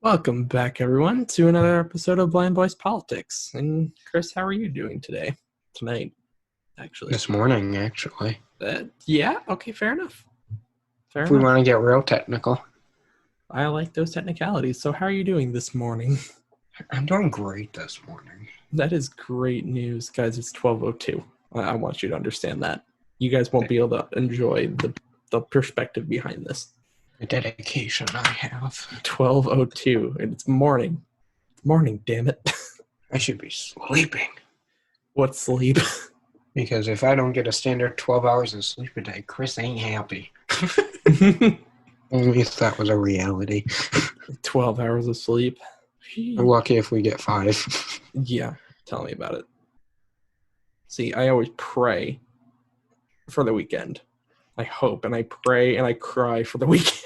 Welcome back, everyone, to another episode of Blind Voice Politics. And Chris, how are you doing today? Tonight, actually. This morning, actually. Yeah, okay, fair enough. If we want to get real technical. I like those technicalities. So how are you doing this morning? I'm doing great this morning. That is great news. Guys, it's 12:02. I want you to understand that. You guys won't be able to enjoy the perspective behind this. The dedication I have. 12:02, and it's morning. Morning, damn it. I should be sleeping. What sleep? Because if I don't get a standard 12 hours of sleep a day, Chris ain't happy. Only if that was a reality. 12 hours of sleep. We're lucky if we get 5. Yeah, tell me about it. See, I always pray for the weekend. I hope, and I pray, and I cry for the weekend.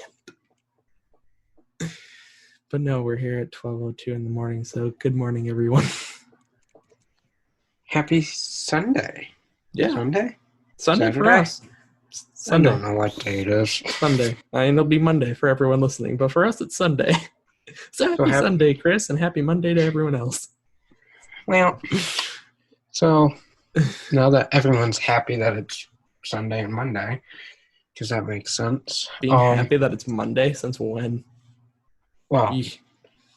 But no, we're here at 12:02 in the morning, so good morning, everyone. Happy Sunday. Yeah. Sunday? Sunday for us. Sunday. I don't know what day it is. Sunday. It'll be Monday for everyone listening, but for us, it's Sunday. So happy Sunday, Chris, and happy Monday to everyone else. Well, so now that everyone's happy that it's Sunday and Monday, because that makes sense. Being happy that it's Monday, since when? Well,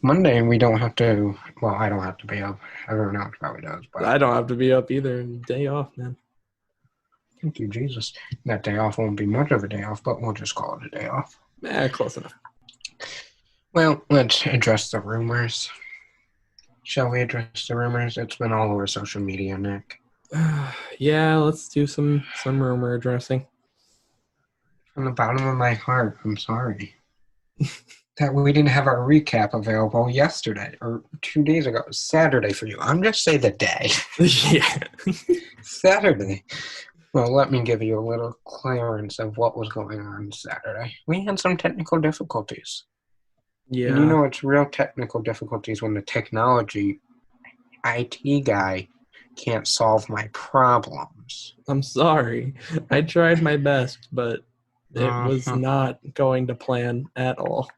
Monday we don't have to, well, I don't have to be up. Everyone else probably does. But I don't have to be up either. Day off, man. Thank you, Jesus. That day off won't be much of a day off, but we'll just call it a day off. Close enough. Well, let's address the rumors. Shall we address the rumors? It's been all over social media, Nick. Yeah, let's do some rumor addressing. From the bottom of my heart, I'm sorry that we didn't have our recap available yesterday or 2 days ago. Saturday for you. I'm just saying the day. Yeah. Saturday. Well, let me give you a little clearance of what was going on Saturday. We had some technical difficulties. Yeah. And you know, it's real technical difficulties when the technology IT guy can't solve my problems. I'm sorry. I tried my best, but it was not going to plan at all.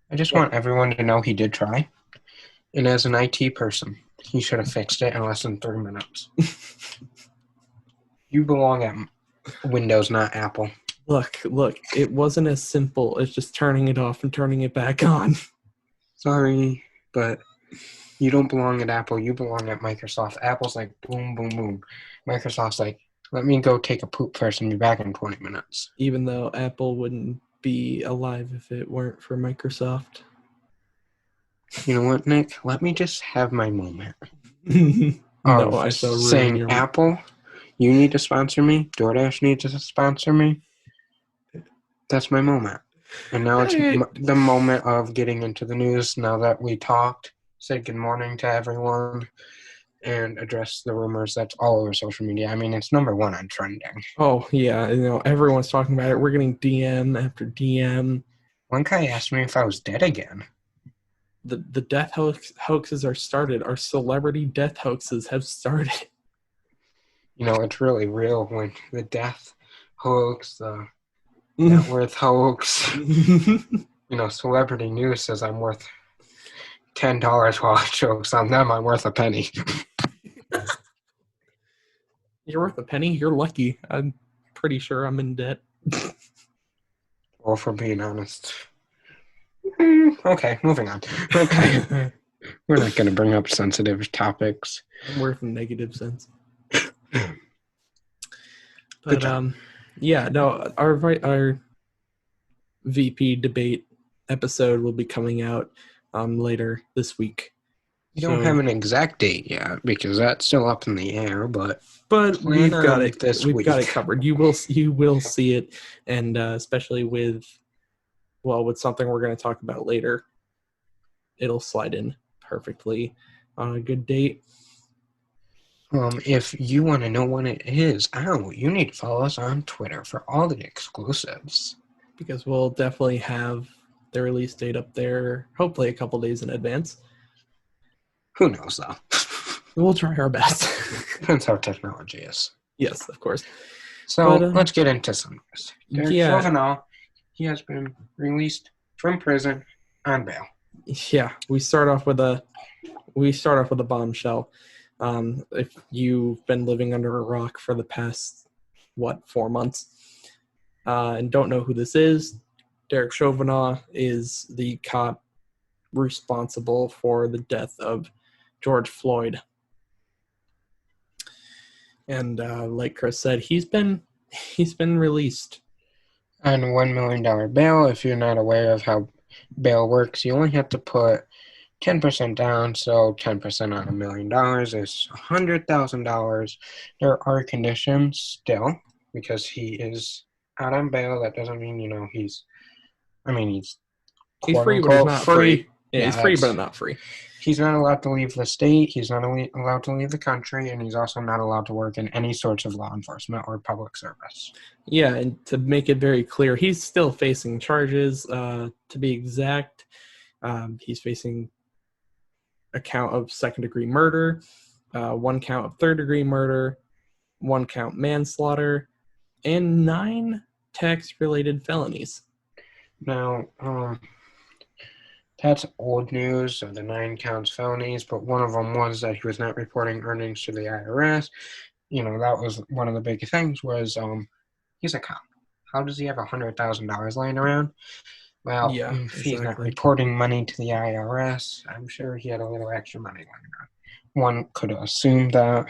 I just want everyone to know he did try. And as an IT person, he should have fixed it in less than 3 minutes. You belong at Windows, not Apple. Look, it wasn't as simple as just turning it off and turning it back on. Sorry, but you don't belong at Apple. You belong at Microsoft. Apple's like, boom, boom, boom. Microsoft's like, let me go take a poop first and be back in 20 minutes. Even though Apple wouldn't be alive if it weren't for Microsoft. You know what, Nick? Let me just have my moment. No, I so saying Apple, you need to sponsor me. DoorDash needs to sponsor me. That's my moment. And now it's the moment of getting into the news. Now that we talked, say good morning to everyone, and address the rumors that's all over social media. I mean, it's number one on trending. Oh, yeah. Everyone's talking about it. We're getting DM after DM. One guy asked me if I was dead again. The death hoaxes are started. Our celebrity death hoaxes have started. You know, it's really real when the death hoax, the net worth hoax. Celebrity news says I'm worth $10 while it jokes on them. I'm worth a penny. You're worth a penny? You're lucky. I'm pretty sure I'm in debt. Well, for being honest. Okay, moving on. Okay. We're not going to bring up sensitive topics. I'm worth a negative sense. But, our VP debate episode will be coming out later this week. We don't have an exact date yet because that's still up in the air, but we've got it this week. We've got it covered. You will see it, and especially with something we're going to talk about later, it'll slide in perfectly on a good date. If you want to know when it is out, you need to follow us on Twitter for all the exclusives. Because we'll definitely have the release date up there, hopefully a couple days in advance. Who knows, though? We'll try our best. Depends how technology is. Yes, of course. So let's get into some news. Derik Chauvin, he has been released from prison on bail. Yeah, we start off with a bombshell. If you've been living under a rock for the past 4 months, and don't know who this is, Derik Chauvin is the cop responsible for the death of George Floyd. And like Chris said, he's been released on $1 million bail. If you're not aware of how bail works, you only have to put 10% down, so 10% on $1 million is $100,000. There are conditions still because he is out on bail. That doesn't mean he's free, but he's not free. Yeah, he's free, but not free. He's not allowed to leave the state. He's not allowed to leave the country, and he's also not allowed to work in any sorts of law enforcement or public service. Yeah, and to make it very clear, he's still facing charges. To be exact, he's facing a count of second-degree murder, 1 count of third-degree murder, 1 count manslaughter, and 9 tax-related felonies. Now, that's old news of the 9 counts felonies, but one of them was that he was not reporting earnings to the IRS. That was one of the big things was he's a cop. How does he have $100,000 lying around? Well, yeah, if he's not reporting money to the IRS, I'm sure he had a little extra money lying around. One could assume that.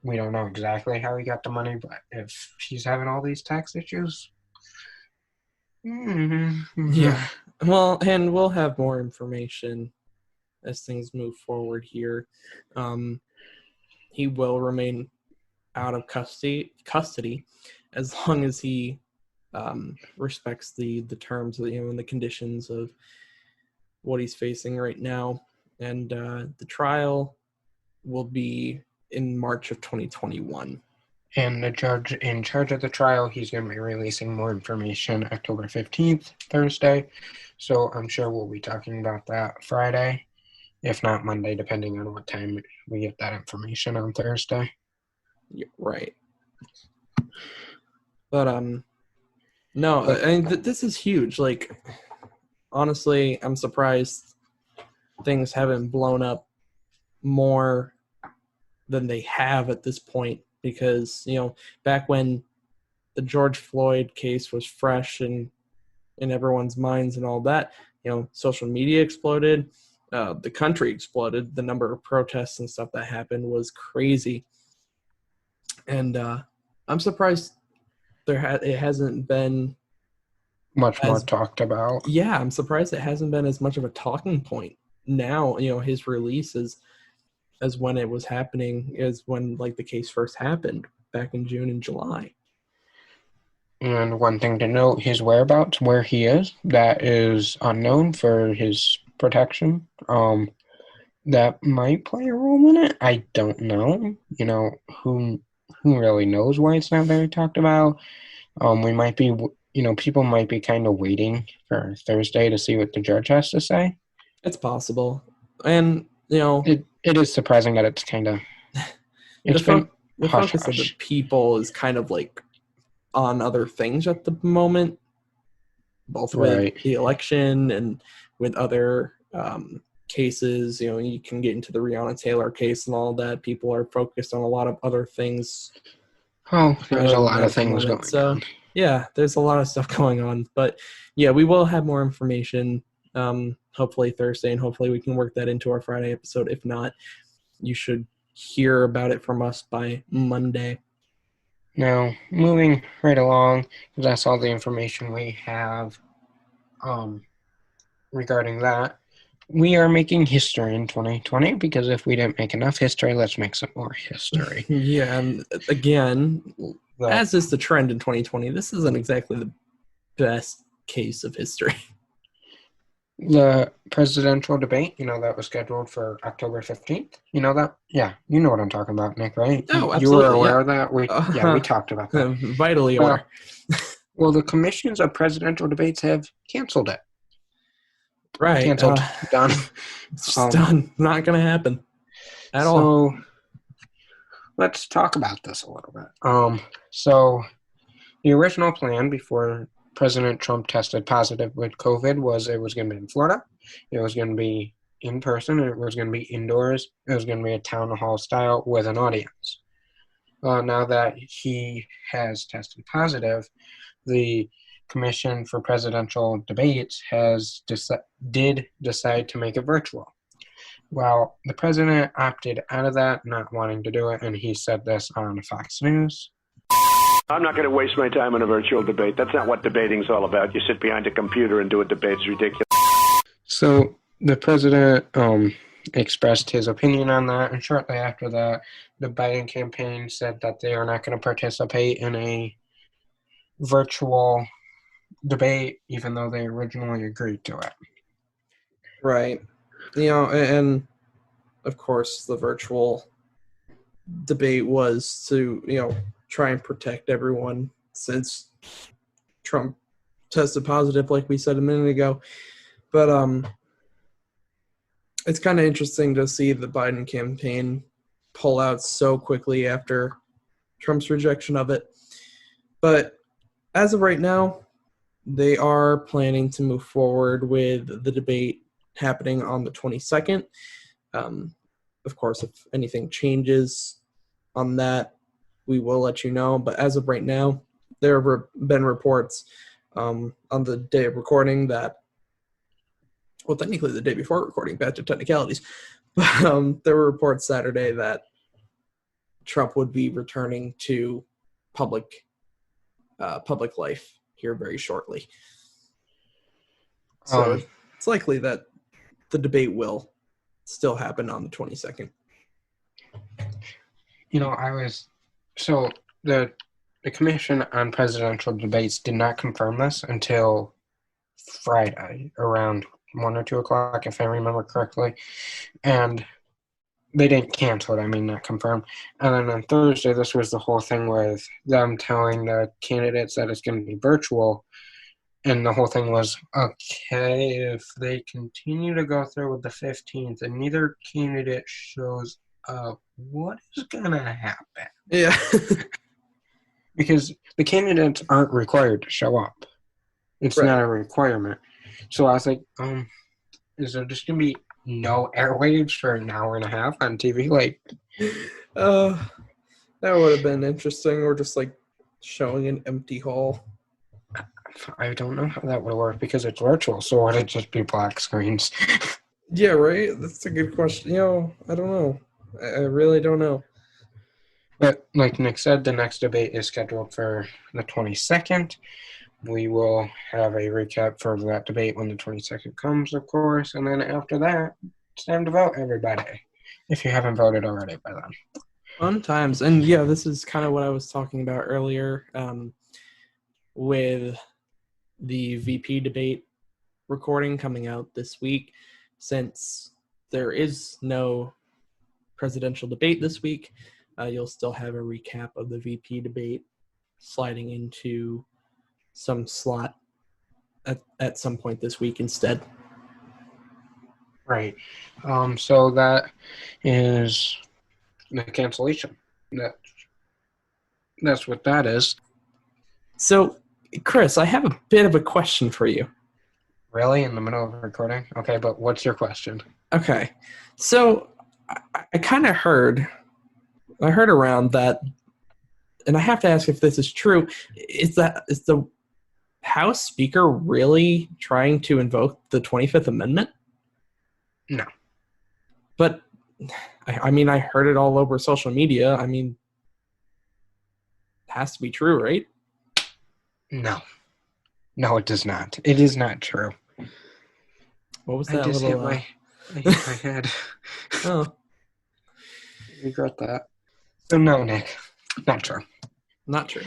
We don't know exactly how he got the money, but if he's having all these tax issues, yeah. Well, and we'll have more information as things move forward here. He will remain out of custody as long as he respects the terms of, and the conditions of what he's facing right now. And the trial will be in March of 2021. And the judge in charge of the trial, he's going to be releasing more information October 15th, Thursday. So I'm sure we'll be talking about that Friday, if not Monday, depending on what time we get that information on Thursday. Yeah, right. But no, I mean, this is huge. Like, honestly, I'm surprised things haven't blown up more than they have at this point, because back when the George Floyd case was fresh and in everyone's minds and all that, social media exploded, the country exploded. The number of protests and stuff that happened was crazy, and I'm surprised it hasn't been much more talked about. Yeah, I'm surprised it hasn't been as much of a talking point now. His release as when it was happening, is when the case first happened back in June and July. And one thing to note, his whereabouts, where he is, that is unknown for his protection. That might play a role in it. I don't know. Who really knows why it's not very talked about? We might be, people might be kind of waiting for Thursday to see what the judge has to say. It's possible. And, it is surprising that it's kind of, the focus of the people is kind of on other things at the moment, both with the election and with other cases. You can get into the Breonna Taylor case and all that. People are focused on a lot of other things. Oh, there's a lot of things going on. Yeah, there's a lot of stuff going on. But yeah, we will have more information hopefully Thursday, and hopefully we can work that into our Friday episode. If not, you should hear about it from us by Monday. Now, moving right along, because that's all the information we have regarding that. We are making history in 2020, because if we didn't make enough history, let's make some more history. Yeah, and again, as is the trend in 2020, this isn't exactly the best case of history. The presidential debate, that was scheduled for October 15th. You know that? Yeah, you know what I'm talking about, Nick, right? Oh, absolutely. You were aware of that? We talked about that. Vitally aware. Well, the commissions of presidential debates have canceled it. Right. Canceled. Done. It's done. Not going to happen at all. So, let's talk about this a little bit. So, the original plan before President Trump tested positive with COVID was it was going to be in Florida, it was going to be in person, and it was going to be indoors. It was going to be a town hall style with an audience. Now that he has tested positive, the Commission for Presidential Debates did decide to make it virtual. Well, the president opted out of that, not wanting to do it, and he said this on Fox News. I'm not going to waste my time on a virtual debate. That's not what debating's all about. You sit behind a computer and do a debate. It's ridiculous. So the president expressed his opinion on that, and shortly after that, the Biden campaign said that they are not going to participate in a virtual debate, even though they originally agreed to it. Right. And of course, the virtual debate was to, try and protect everyone since Trump tested positive, like we said a minute ago. But it's kind of interesting to see the Biden campaign pull out so quickly after Trump's rejection of it. But as of right now, they are planning to move forward with the debate happening on the 22nd. Of course, if anything changes on that, we will let you know. But as of right now, there have been reports on the day of recording that, well, technically the day before recording, back to technicalities, but there were reports Saturday that Trump would be returning to public life here very shortly. So it's likely that the debate will still happen on the 22nd. So the Commission on Presidential Debates did not confirm this until Friday around 1 or 2 o'clock, if I remember correctly. And they didn't cancel it, not confirm. And then on Thursday, this was the whole thing with them telling the candidates that it's going to be virtual. And the whole thing was, okay, if they continue to go through with the 15th and neither candidate shows up, what is going to happen? Yeah. Because the candidates aren't required to show up. It's not a requirement. So I was like, is there just going to be no airwaves for an hour and a half on TV? That would have been interesting, or just showing an empty hall. I don't know how that would work because it's virtual, so would it just be black screens? Yeah, right? That's a good question. I don't know. I really don't know. But like Nick said, the next debate is scheduled for the 22nd. We will have a recap for that debate when the 22nd comes, of course. And then after that, it's time to vote, everybody, if you haven't voted already by then. Fun times. And yeah, this is kind of what I was talking about earlier with the VP debate recording coming out this week. Since there is no presidential debate this week, you'll still have a recap of the VP debate sliding into some slot at some point this week instead. Right. So that is the cancellation. That's what that is. So, Chris, I have a bit of a question for you. Really? In the middle of recording? Okay, but what's your question? Okay. So, I kind of heard around that, and I have to ask if this is true, is the House Speaker really trying to invoke the 25th Amendment? No. But, I heard it all over social media. It has to be true, right? No. No, it does not. It is not true. What was that? I just hit my head. Oh. I regret that. So no, Nick. Not true. Not true.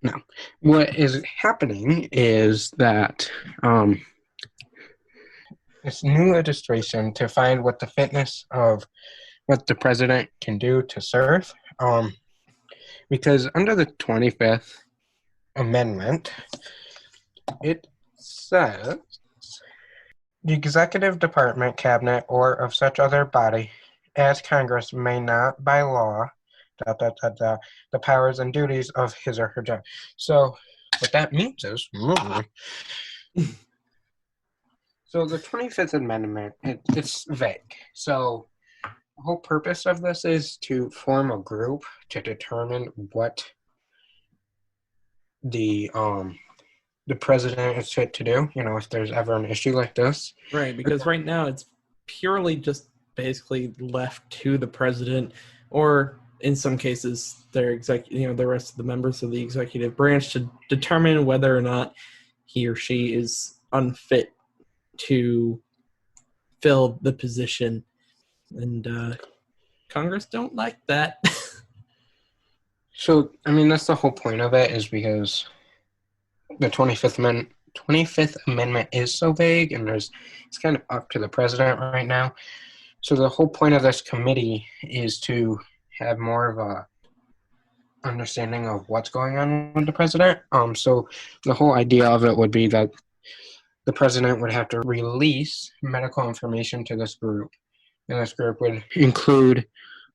No. What is happening is that this new legislation to find what the fitness of what the president can do to serve, because under the 25th Amendment, it says the executive department, cabinet, or of such other body as Congress may not by law the powers and duties of his or her job. So what that means is... So the 25th Amendment, it's vague. So the whole purpose of this is to form a group to determine what the president is fit to do, if there's ever an issue like this. Right, because right now it's purely just basically left to the president, or in some cases the rest of the members of the executive branch to determine whether or not he or she is unfit to fill the position. And Congress don't like that. So, that's the whole point of it, is because the 25th Amendment is so vague, and it's kind of up to the president right now. So the whole point of this committee is to have more of a understanding of what's going on with the president. So the whole idea of it would be that the president would have to release medical information to this group. And this group would include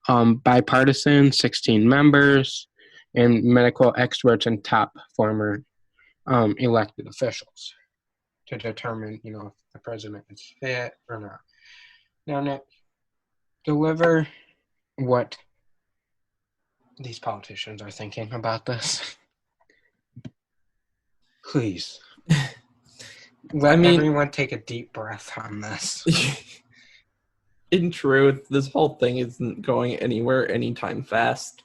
bipartisan, 16 members, and medical experts and top former elected officials to determine, if the president is fit or not. Now, Nick, deliver what these politicians are thinking about this. Please. Let everyone take a deep breath on this. In truth, this whole thing isn't going anywhere anytime fast.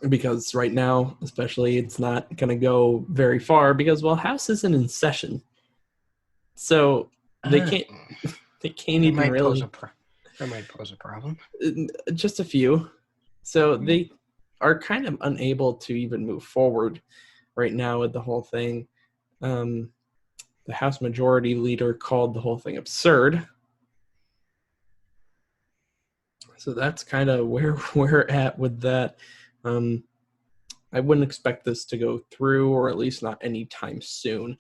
Because right now, especially, it's not going to go very far because, House isn't in session. So they can't even really... That might pose a problem. Just a few. So they are kind of unable to even move forward right now with the whole thing. The House Majority Leader called the whole thing absurd. So that's kind of where we're at with that. I wouldn't expect this to go through, or at least not anytime soon.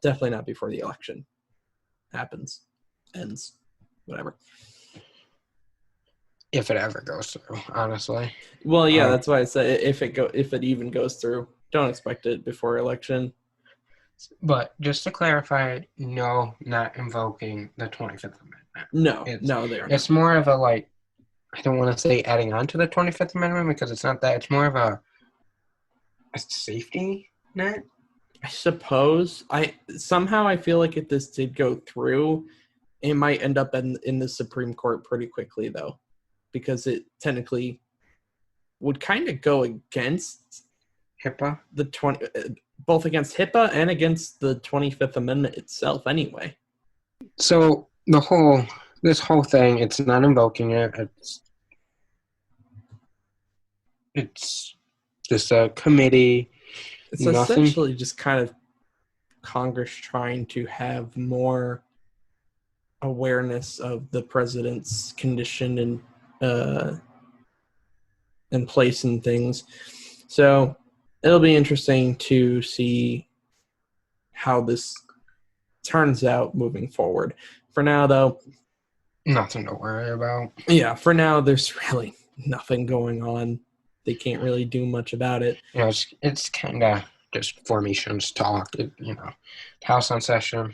Definitely not before the election ends, whatever. If it ever goes through, honestly. Well, yeah, that's why I said if it even goes through, don't expect it before election. But just to clarify, no, not invoking the 25th Amendment. No, they are. It's more of a, I don't want to say adding on to the 25th Amendment, because it's not that. It's more of a safety net. I suppose. I feel like if this did go through, it might end up in the Supreme Court pretty quickly, though, because it technically would kind of go against HIPAA, both against HIPAA and against the 25th Amendment itself, anyway. So this whole thing, it's not invoking it. It's just a committee. It's essentially just kind of Congress trying to have more awareness of the president's condition and place and things. So it'll be interesting to see how this turns out moving forward. For now, though, nothing to worry about. Yeah, for now, there's really nothing going on. They can't really do much about it. It's kind of just formations talk. House on session.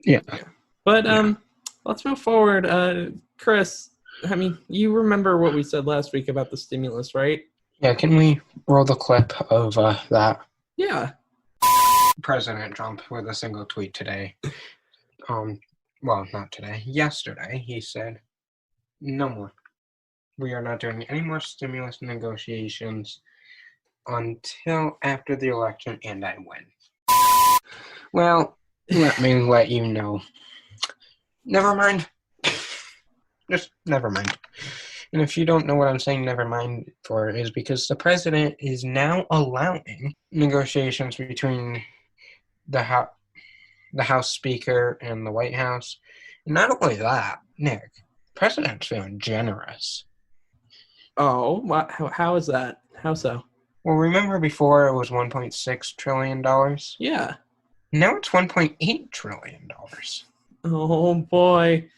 Yeah. But let's move forward. Chris, you remember what we said last week about the stimulus, right? Yeah, can we roll the clip of that? Yeah. President Trump with a single tweet today. Not today. Yesterday, he said, "No more. We are not doing any more stimulus negotiations until after the election, and I win." Well, let me let you know. Never mind. Just never mind. And if you don't know what I'm saying never mind for, is because the president is now allowing negotiations between the House Speaker and the White House. And not only that, Nick, the president's feeling generous. Oh, how is that? How so? Well, remember before it was $1.6 trillion? Yeah. Now it's $1.8 trillion. Oh, boy.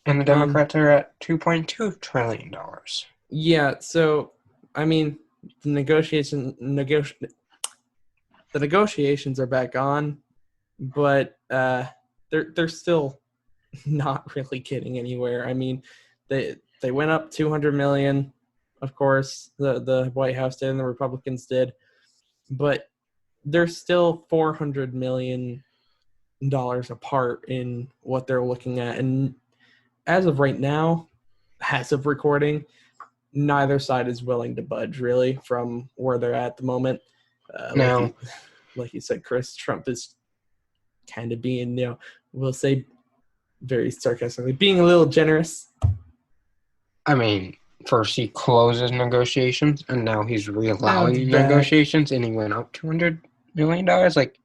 And the Democrats are at $2.2 trillion. Yeah, so, I mean, the negotiations are back on, but they're still not really getting anywhere. I mean, they went up $200 million, of course, the White House did and the Republicans did, but they're still $400 million apart in what they're looking at. And as of right now, as of recording, neither side is willing to budge really from where they're at the moment. Now, like you said, Chris, Trump is kind of being, we'll say very sarcastically, being a little generous. I mean, first he closes negotiations, and now he's reallowing negotiations, and he went up $200 million. Like,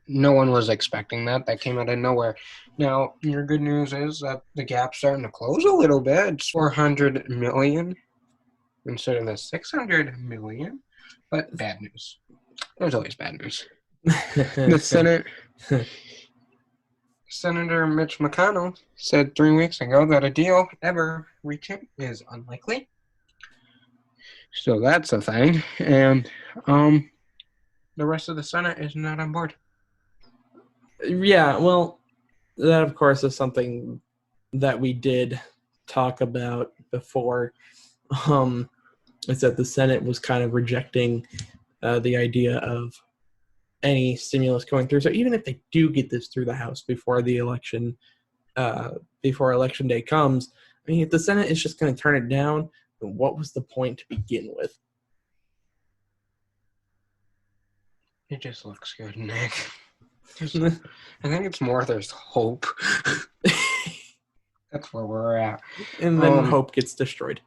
no one was expecting that. That came out of nowhere. Now, your good news is that the gap's starting to close a little bit. It's $400 million instead of the $600 million. But bad news. There's always bad news. The Senator Mitch McConnell said 3 weeks ago that a deal ever reaching is unlikely. So that's a thing. And the rest of the Senate is not on board. Yeah, well, that of course is something that we did talk about before. Is that the Senate was kind of rejecting the idea of any stimulus going through. So even if they do get this through the House before the election, before election day comes, I mean, if the Senate is just going to turn it down, then what was the point to begin with? It just looks good, Nick. I think it's more there's hope. That's where we're at. And then hope gets destroyed.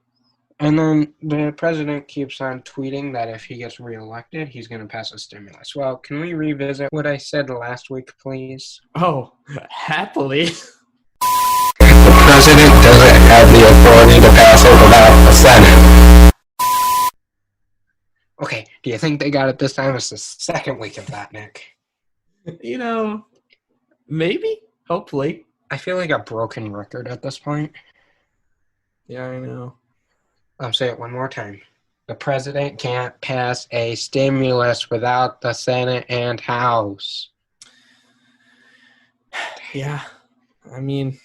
And then the president keeps on tweeting that if he gets reelected, he's going to pass a stimulus. Well, can we revisit what I said last week, please? Oh, happily. The president doesn't have the authority to pass it without the Senate. Okay, do you think they got it this time? It's the second week of that, Nick. Maybe. Hopefully. I feel like a broken record at this point. Yeah, I know. I'll say it one more time. The president can't pass a stimulus without the Senate and House. Yeah. I mean,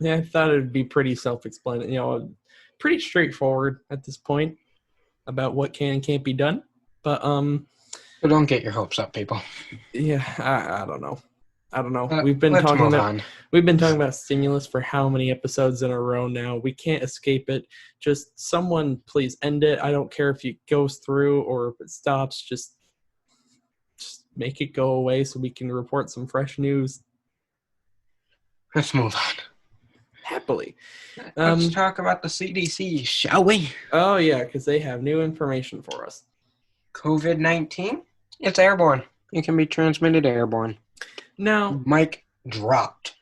I thought it would be pretty self-explanatory, pretty straightforward at this point about what can and can't be done. But don't get your hopes up, people. Yeah, I don't know. We've been talking about stimulus for how many episodes in a row now? We can't escape it. Just someone please end it. I don't care if it goes through or if it stops. Just make it go away so we can report some fresh news. Let's move on. Happily. Let's talk about the CDC, shall we? Oh, yeah, because they have new information for us. COVID-19, it's airborne. It can be transmitted airborne. Now, mic dropped.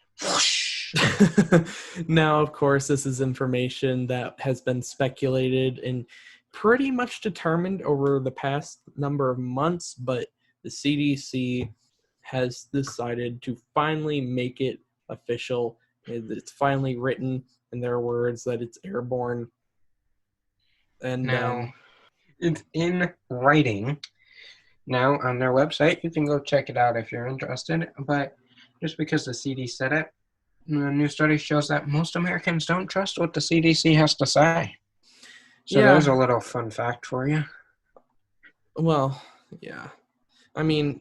Now, of course, this is information that has been speculated and pretty much determined over the past number of months, but the CDC has decided to finally make it official. It's finally written in their words that it's airborne. And now, it's in writing. Now, on their website, you can go check it out if you're interested. But just because the CDC said it, the new study shows that most Americans don't trust what the CDC has to say. So there's a little fun fact for you. Well, yeah. I mean,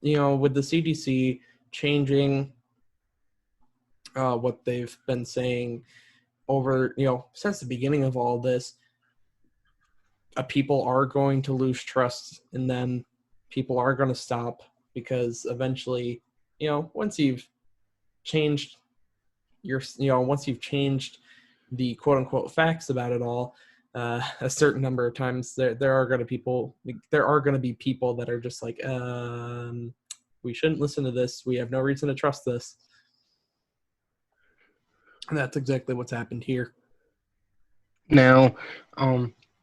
with the CDC changing what they've been saying over, since the beginning of all this, people are going to lose trust in them. People are going to stop because eventually, once you've changed once you've changed the quote unquote facts about it all, a certain number of times, there are going to be people that are just like, we shouldn't listen to this. We have no reason to trust this. And that's exactly what's happened here. Now,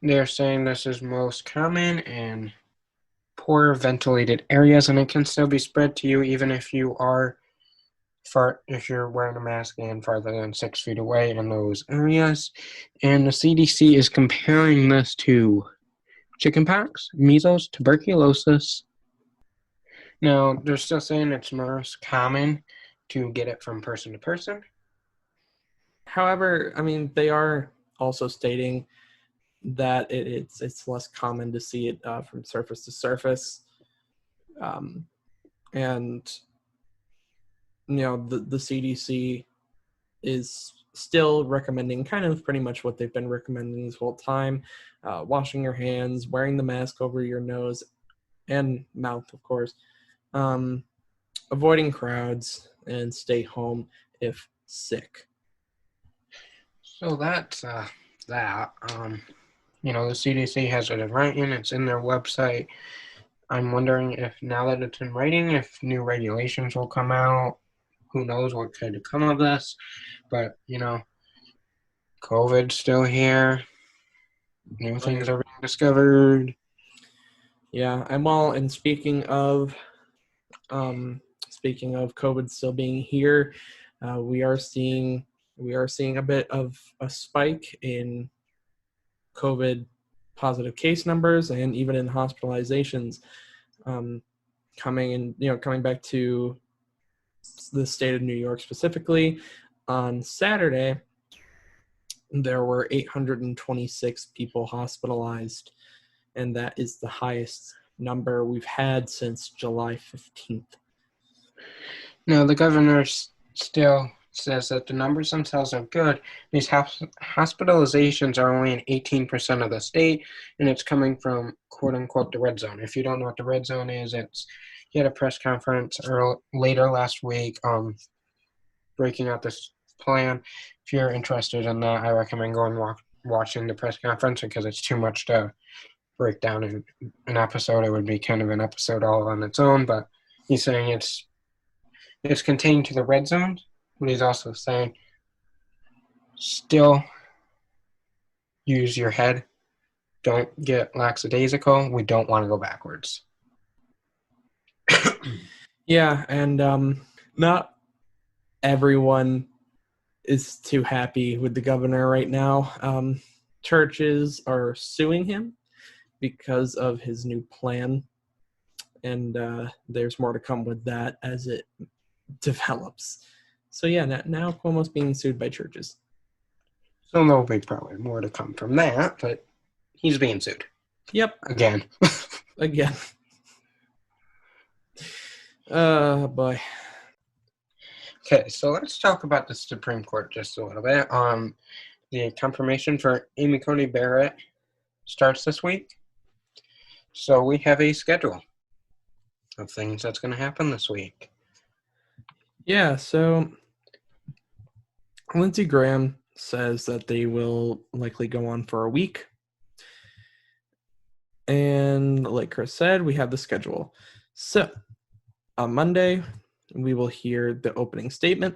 they're saying this is most common in poor ventilated areas, and it can still be spread to you even if you are if you're wearing a mask and farther than 6 feet away in those areas. And the CDC is comparing this to chickenpox, measles, tuberculosis. Now, they're still saying it's most common to get it from person to person. However, I mean, they are also stating that it's less common to see it from surface to surface. And, you know, the CDC is still recommending kind of pretty much what they've been recommending this whole time. Washing your hands, wearing the mask over your nose and mouth, of course. Avoiding crowds, and stay home if sick. So that's that. You know, the CDC has it in writing. It's in their website. I'm wondering if now that it's in writing, if new regulations will come out. Who knows what could come of this. But, you know, COVID's still here. New things are being discovered. Yeah, and speaking of COVID still being here, we are seeing a bit of a spike in COVID positive case numbers and even in hospitalizations. Coming back to the state of New York specifically, on Saturday, there were 826 people hospitalized, and that is the highest number we've had since July 15th. No, the governor still says that the numbers themselves are good. These hospitalizations are only in 18% of the state, and it's coming from, quote-unquote, the red zone. If you don't know what the red zone is, he had a press conference later last week breaking out this plan. If you're interested in that, I recommend going watching the press conference because it's too much to break down in an episode. It would be kind of an episode all on its own, but he's saying it's contained to the red zone, but he's also saying still use your head. Don't get lackadaisical. We don't want to go backwards. Yeah, and not everyone is too happy with the governor right now. Churches are suing him because of his new plan, and there's more to come with that as it develops. So yeah, now Cuomo's being sued by churches. So there'll be probably more to come from that, but he's being sued. Yep. Again. Again. Boy. Okay, so let's talk about the Supreme Court just a little bit. The confirmation for Amy Coney Barrett starts this week. So we have a schedule of things that's going to happen this week. Yeah, so Lindsey Graham says that they will likely go on for a week. And like Chris said, we have the schedule. So on Monday, we will hear the opening statement.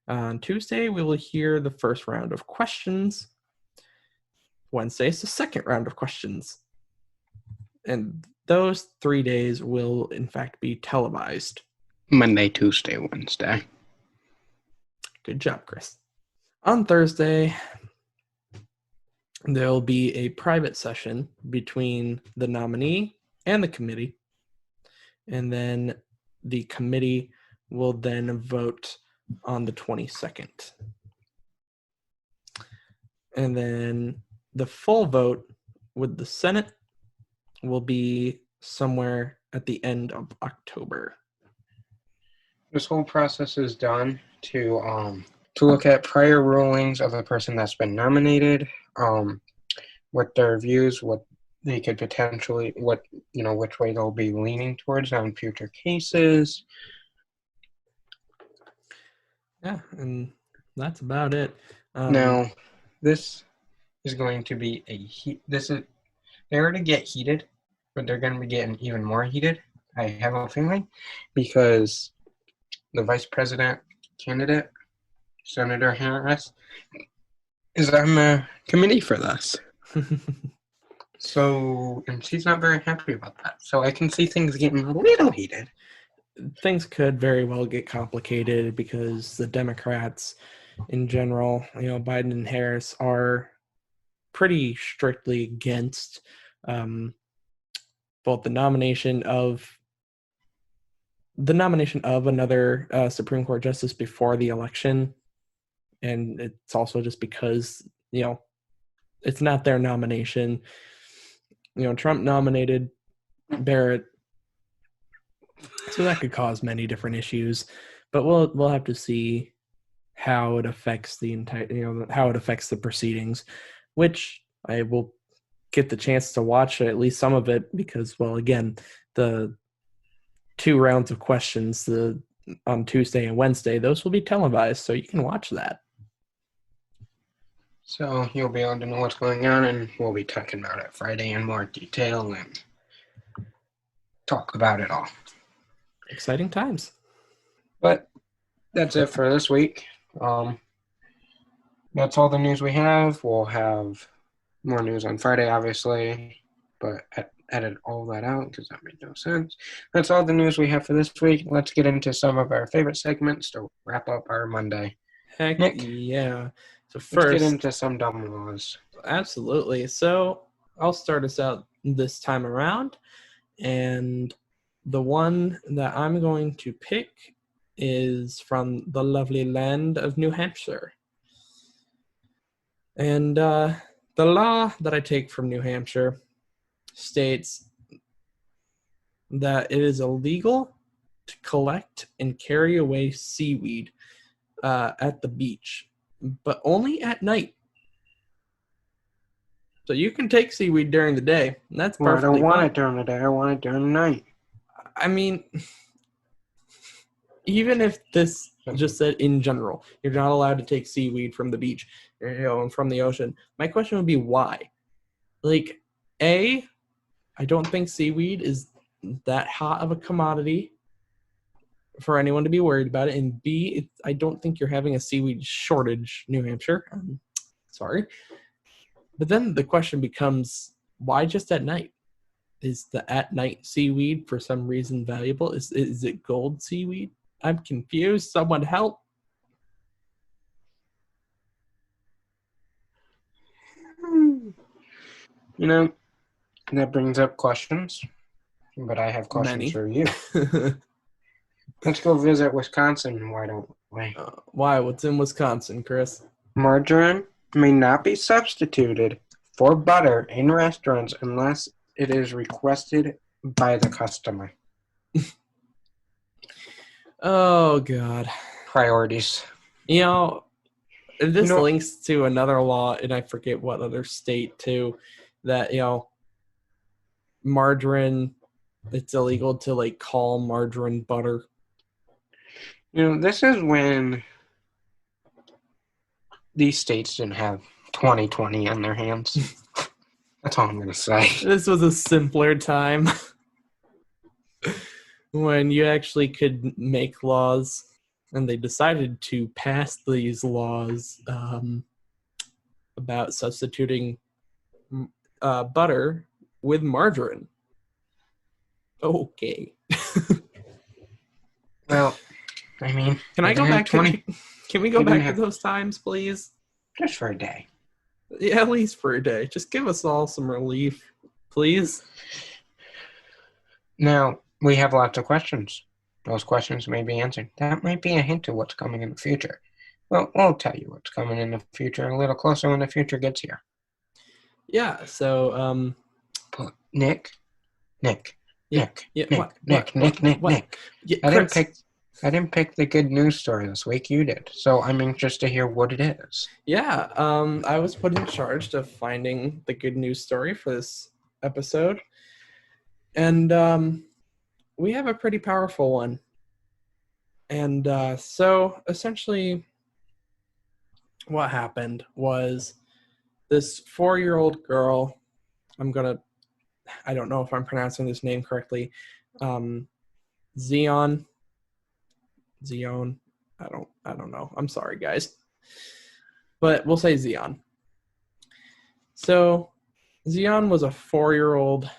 On Tuesday, we will hear the first round of questions. Wednesday is the second round of questions. And those 3 days will, in fact, be televised. Monday, Tuesday, Wednesday. Good job, Chris. On Thursday, there'll be a private session between the nominee and the committee. And then the committee will then vote on the 22nd. And then the full vote with the Senate will be somewhere at the end of October. This whole process is done to look at prior rulings of the person that's been nominated, what their views, what they could potentially, which way they'll be leaning towards on future cases. Yeah, and that's about it. Now, this is going to be they already get heated, but they're going to be getting even more heated, I have a feeling, because the vice president candidate, Senator Harris, is on the committee for this. So, and she's not very happy about that. So I can see things getting a little heated. things could very well get complicated because the Democrats in general, Biden and Harris are pretty strictly against both the nomination of another Supreme Court justice before the election, and it's also just because it's not their nomination. Trump nominated Barrett, so that could cause many different issues. But we'll have to see how it affects how it affects the proceedings, which I will get the chance to watch at least some of it because, well, again, the 2 rounds of questions on Tuesday and Wednesday, those will be televised, so you can watch that. So you'll be able to know what's going on, and we'll be talking about it Friday in more detail and talk about it all. Exciting times. But that's it for this week. That's all the news we have. We'll have more news on Friday, obviously, but edit all that out because that made no sense. That's all the news we have for this week. Let's get into some of our favorite segments to wrap up our Monday. Heck, Nick, yeah. So first, let's get into some dumb laws. Absolutely. So I'll start us out this time around, and the one that I'm going to pick is from the lovely land of New Hampshire. And the law that I take from New Hampshire states that it is illegal to collect and carry away seaweed at the beach, but only at night. So you can take seaweed during the day, and that's perfectly fine. I don't want it during the day. I want it during the night. I mean, even if this just said in general, you're not allowed to take seaweed from the beach, and from the ocean. My question would be why? Like, A, I don't think seaweed is that hot of a commodity for anyone to be worried about it. And B, I don't think you're having a seaweed shortage, New Hampshire. Sorry. But then the question becomes, why just at night? Is the at night seaweed for some reason valuable? Is it gold seaweed? I'm confused. Someone help. That brings up questions, but I have questions for you. Let's go visit Wisconsin, why don't we? Why? What's in Wisconsin, Chris? Margarine may not be substituted for butter in restaurants unless it is requested by the customer. Oh, God. Priorities. This links to another law, and I forget what other state, too, that, margarine, it's illegal to, call margarine butter. This is when these states didn't have 2020 on their hands. That's all I'm going to say. This was a simpler time when you actually could make laws, and they decided to pass these laws about substituting butter with margarine. Okay. Well, I mean, can we go back to those times, please? Just for a day. Yeah, at least for a day. Just give us all some relief, please. Now, we have lots of questions. Those questions may be answered. That might be a hint to what's coming in the future. Well, we'll tell you what's coming in the future a little closer when the future gets here. Yeah, so, Nick. Yeah, Nick. Yeah, I didn't pick the good news story this week. You did. So I'm anxious to hear what it is. Yeah, I was put in charge of finding the good news story for this episode. And we have a pretty powerful one. And so essentially what happened was this 4-year-old girl, I don't know if I'm pronouncing this name correctly, Zion, I don't know. I'm sorry, guys. But we'll say Zion. So Zion was a 4-year-old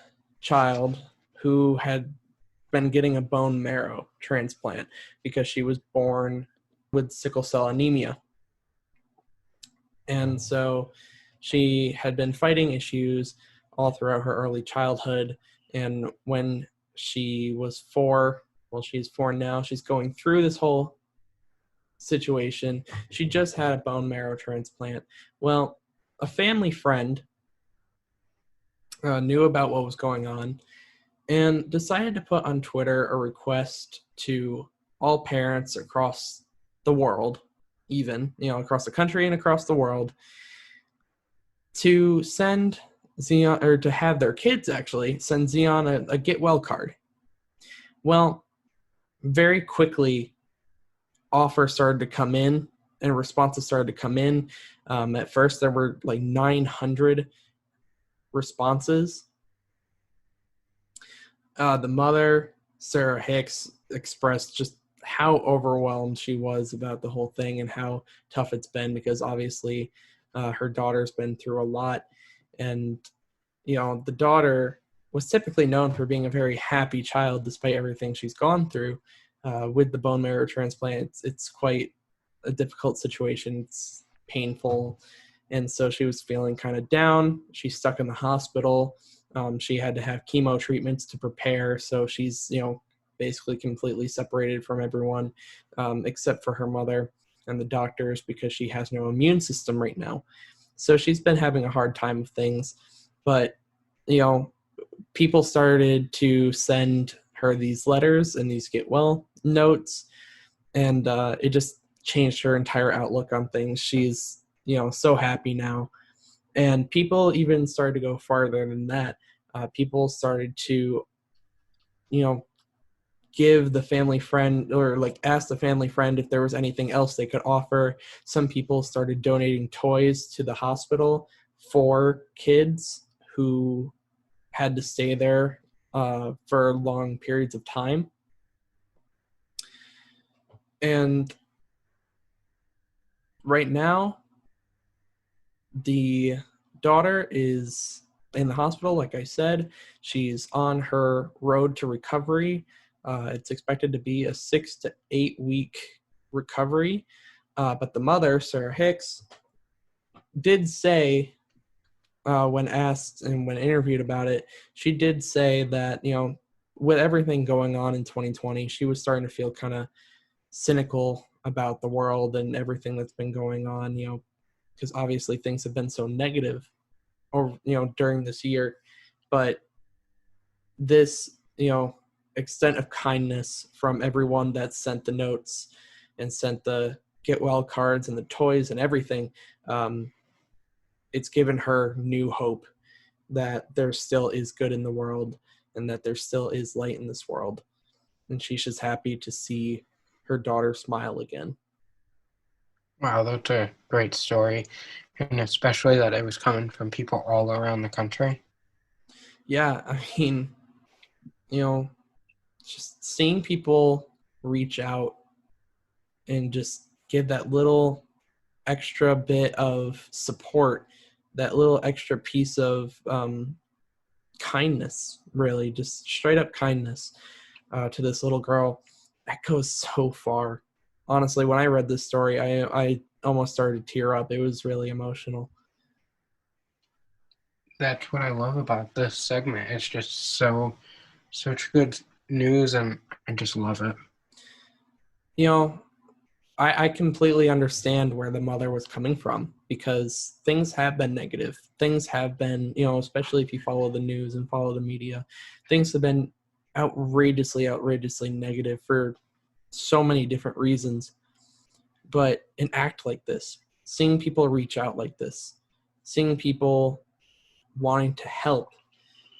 child who had been getting a bone marrow transplant because she was born with sickle cell anemia. And so she had been fighting issues all throughout her early childhood. And when she was 4, well, she's 4 now, she's going through this whole situation. She just had a bone marrow transplant. Well, a family friend knew about what was going on and decided to put on Twitter a request to all parents across the world, even, across the country and across the world, to send Xeon, or to have their kids actually send Xeon a get well card. Well, very quickly, offers started to come in and responses started to come in. At first, there were like 900 responses. The mother, Sarah Hicks, expressed just how overwhelmed she was about the whole thing and how tough it's been, because obviously her daughter's been through a lot. And, the daughter was typically known for being a very happy child despite everything she's gone through. With the bone marrow transplant, it's quite a difficult situation. It's painful. And so she was feeling kind of down. She's stuck in the hospital. She had to have chemo treatments to prepare. So she's, basically completely separated from everyone except for her mother and the doctors, because she has no immune system right now. So she's been having a hard time with things. But, people started to send her these letters and these get well notes. And it just changed her entire outlook on things. She's, so happy now. And people even started to go farther than that. People started to, give the family friend, or like ask the family friend if there was anything else they could offer. Some people started donating toys to the hospital for kids who had to stay there for long periods of time. And right now, the daughter is in the hospital. Like I said, she's on her road to recovery. It's expected to be a 6 to 8 week recovery. But the mother, Sarah Hicks, did say, when asked and when interviewed about it, she did say that, with everything going on in 2020, she was starting to feel kind of cynical about the world and everything that's been going on, because obviously things have been so negative during this year. But this, extent of kindness from everyone that sent the notes and sent the get well cards and the toys and everything, it's given her new hope that there still is good in the world and that there still is light in this world. And she's just happy to see her daughter smile again. Wow, that's a great story. And especially that it was coming from people all around the country. Yeah, I mean, just seeing people reach out and just give that little extra bit of support, that little extra piece of kindness, really, just straight up kindness to this little girl, that goes so far. Honestly, when I read this story, I almost started to tear up. It was really emotional. That's what I love about this segment. It's just such good news, and I just love it. I completely understand where the mother was coming from, because things have been negative. Things have been, especially if you follow the news and follow the media, things have been outrageously negative for so many different reasons. But an act like this, seeing people reach out like this, seeing people wanting to help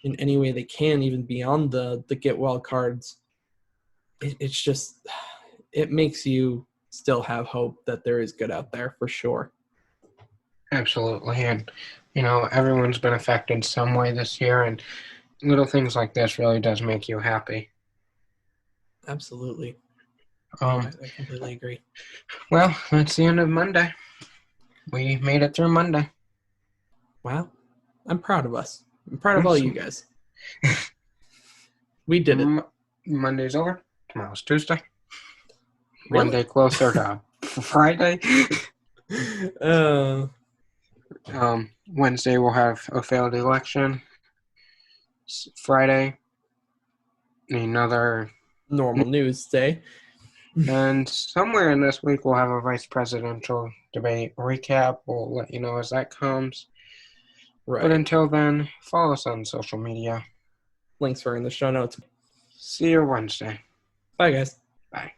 in any way they can, even beyond the get well cards, it's just, it makes you still have hope that there is good out there, for sure. Absolutely. And, everyone's been affected some way this year, and little things like this really does make you happy. Absolutely. I completely agree. Well, that's the end of Monday. We made it through Monday. Wow. I'm proud of us. I'm proud of all you guys. We did it. Monday's over. Tomorrow's Tuesday. Really? One day closer to Friday. Wednesday we'll have a failed election. Friday, another normal news day. And somewhere in this week we'll have a vice presidential debate recap. We'll let you know as that comes. Right. But until then, follow us on social media. Links are in the show notes. See you Wednesday. Bye, guys. Bye.